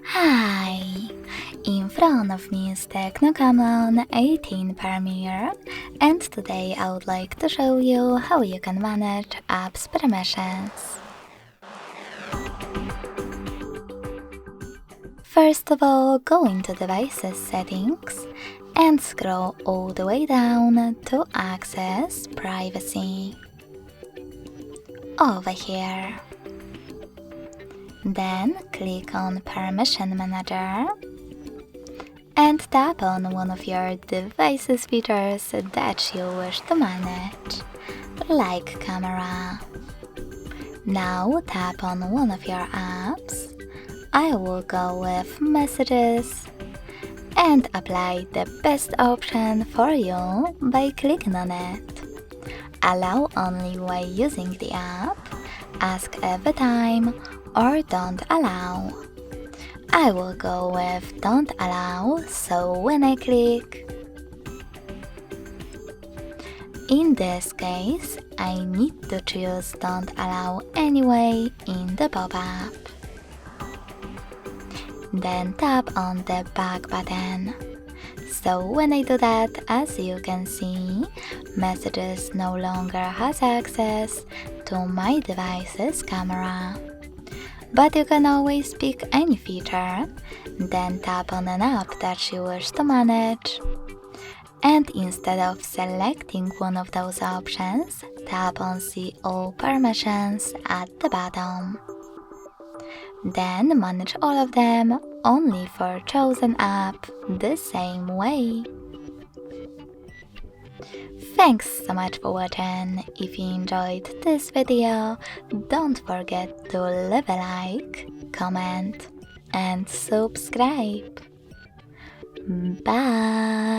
Hi! In front of me is TECNO Camon 18 Premier, and today I would like to show you how you can manage apps permissions. First of all, go into Devices Settings and scroll all the way down to Access Privacy. Over here. Then click on Permission Manager and tap on one of your device's features that you wish to manage, like camera. Now tap on one of your apps. I will go with Messages and apply the best option for you by clicking on it. Allow only while using the app, ask every time, or don't allow. I will go with don't allow, so when I click, in this case, I need to choose don't allow anyway in the pop-up. Then tap on the back button. So when I do that, as you can see, Messages no longer has access to my device's camera. But you can always pick any feature, then tap on an app that you wish to manage. And instead of selecting one of those options, tap on See All Permissions at the bottom. Then manage all of them only for chosen app the same way. Thanks so much for watching. If you enjoyed this video, don't forget to leave a like, comment, and subscribe. Bye!